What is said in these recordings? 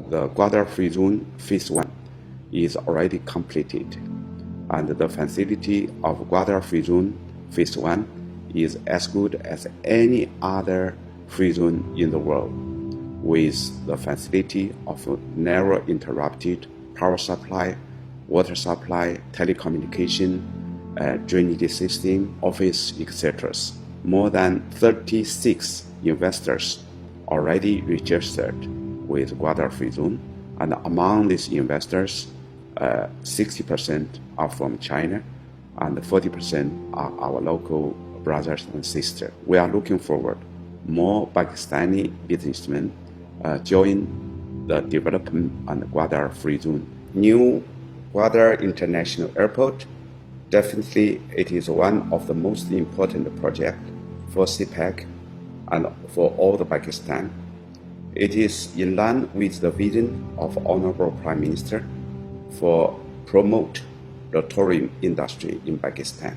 the Gawadar Free Zone Phase 1 is already completed, and the facility of Gawadar Free Zone Phase 1 is as good as any other free zone in the world, with the facility of never interrupted power supply, water supply, telecommunication, drainage system, office, etc. More than 36 investors already registered with Gawadar Free Zone, and among these investors, 60% are from China and 40% are our local brothers and sisters. We are looking forward more Pakistani businessmen join the development on the Gawadar Free Zone. New Gawadar International Airport, definitely it is one of the most important projects for CPEC and for all the Pakistan. It is in line with the vision of Honorable Prime Minister for promote the tourism industry in Pakistan.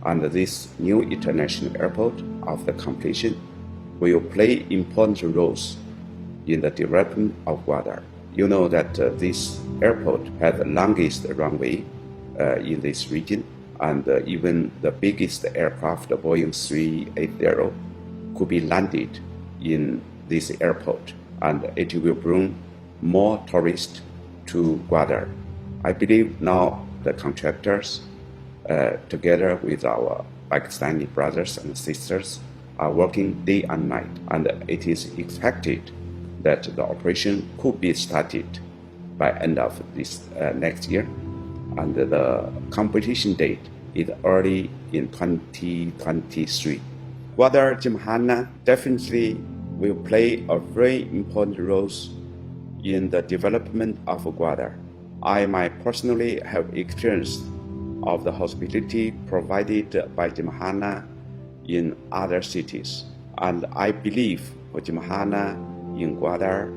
And this new international airport, after completion, will play important roles in the development of Gawadar. You know that this airport has the longest runway in this region, and even the biggest aircraft, the Boeing 380, could be landed in this airport, and it will bring more tourists to Gawadar. I believe now the contractors, together with our Pakistani brothers and sisters, are working day and night, and it is expected that the operation could be started by end of this next year, and the completion date is early in 2023. Gawadar Gymkhana definitely will play a very important role in the development of Gawadar. I might personally have experience of the hospitality provided by Gymkhana in other cities, and I believe for Gymkhana in Gawadar,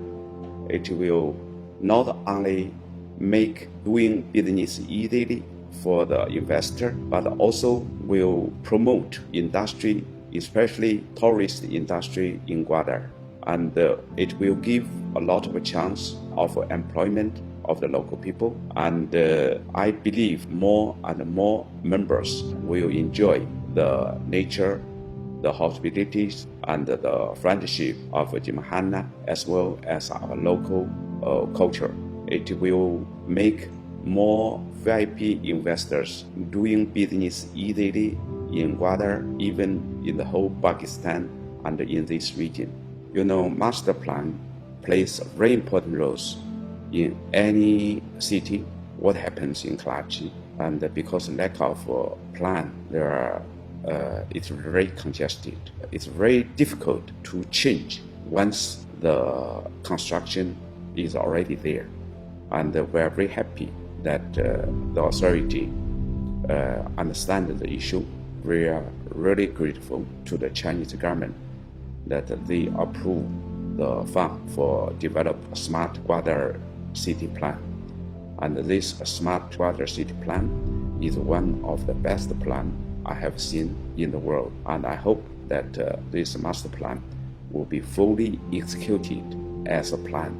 it will not only make doing business easily for the investor, but also will promote industry, especially tourist industry in Gawadar, and it will give a lot of a chance of employment of the local people, and I believe more and more members will enjoy the nature, the hospitalities, and the friendship of Gymkhana, as well as our local culture. It will make more VIP investors doing business easily in Gawadar, even in the whole Pakistan and in this region. You know, master plan plays very important roles in any city. What happens in Karachi, and because lack of plan, it's very congested. It's very difficult to change once the construction is already there, and we are very happy that the authority understands the issue. We are really grateful to the Chinese government that they approve the fund for develop a smart Gawadar city plan. And this smart Gawadar city plan is one of the best plan I have seen in the world. And I hope that this master plan will be fully executed as a plan.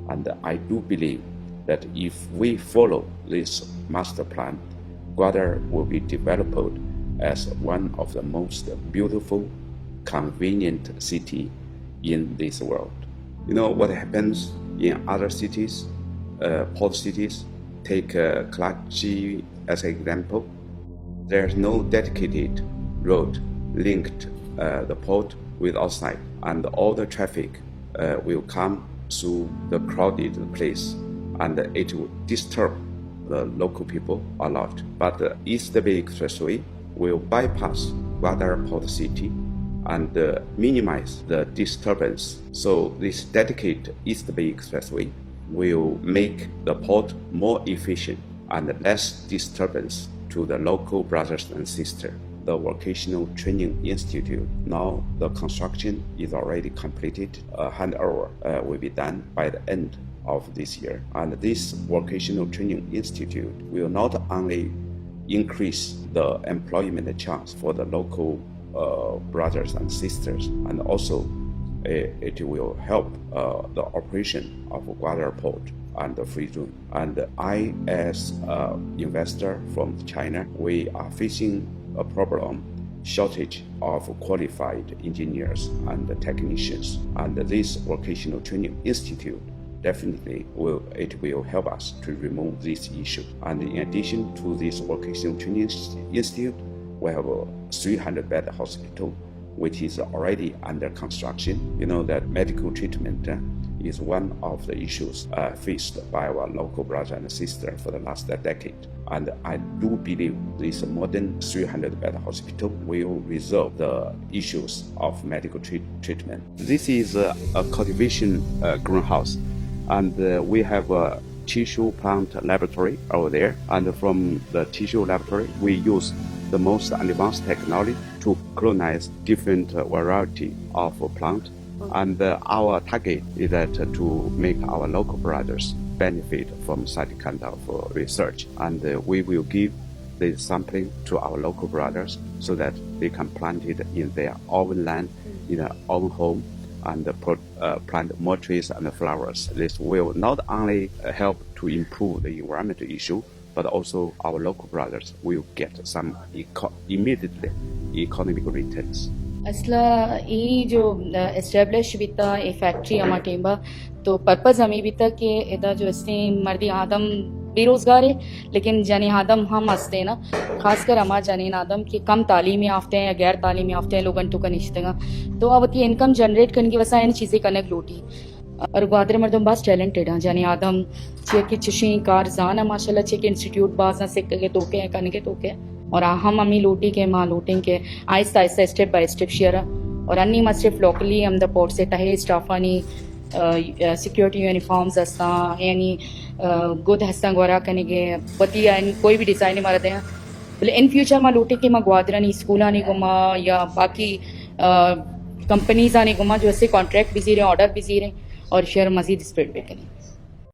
And I do believe that if we follow this master plan, Gawadar will be developed as one of the most beautiful, convenient city in this world. You know what happens in other cities, port cities? Take Karachi as an example. There's no dedicated road linked the port with outside, and all the traffic will come through the crowded place, and it will disturb the local people a lot. But the East Bay Expressway will bypass Gawadar Port City and minimize the disturbance. So this dedicated East Bay Expressway will make the port more efficient and less disturbance to the local brothers and sisters. The Vocational Training Institute, now the construction is already completed. Handover will be done by the end of this year. And this Vocational Training Institute will not only increase the employment chance for the local brothers and sisters, and also it will help the operation of Gawadar port and the free zone. And I, as an investor from China, we are facing a problem, shortage of qualified engineers and technicians. And this vocational training institute definitely will help us to remove this issue. And in addition to this vocational training institute, we have a 300-bed hospital, which is already under construction. You know that medical treatment is one of the issues faced by our local brother and sister for the last decade. And I do believe this modern 300-bed hospital will resolve the issues of medical treatment. This is a cultivation greenhouse, and we have a tissue plant laboratory over there. And from the tissue laboratory, we use the most advanced technology to colonize different variety of plant. And our target is that to make our local brothers benefit from such kind of research. And we will give the sampling to our local brothers so that they can plant it in their own land, in their own home, and plant more trees and flowers. This will not only help to improve the environmental issue, but also our local brothers will get some immediately economic returns. असला ये जो establish बीता ये factory अमा Temba तो purpose हमें बीता कि इधर जो इसने मर्दी आदम बेरोजगार है, लेकिन जाने आदम हम हंसते हैं ना, खासकर हमारे जाने आदम कि कम तालीमी याफ्ते हैं या गैर तालीमी याफ्ते हैं लोगन तो कनिश्तेगा, तो अब ये इनकम जनरेट करने की वजह इन चीज़ें कनेक्ट लोटी और ग्वादर मर्दम बस टैलेंटेड हैं जाने आदम चे कि चशी कारजान है माशाल्लाह, चे कि इंस्टीट्यूट बाज ना सिक्के के तोके हैं करने के तोके और हम अमी लोटी के माँ लोटिंग के Aahista Aahista step by step share और अन्नी मा सिर्फ लोकली हम द पोर्ट से तहे स्टाफानी सिक्योरिटी यूनिफॉर्म्स हस्ता यानी गुड हस्ता गोरा करने के बती यानी कोई भी डिज़ाइन मार दें बोले इन फ्यूचर माँ लोटी के माँ ग्वादरानी स्कूल आने गुमा या बाकी कंपनीज आने गुमा जो ऐसे कॉन्ट्रैक्ट बिजी रहे ऑर्डर बिजी रहे और शेयर मजीद स्प्रेड पे करें.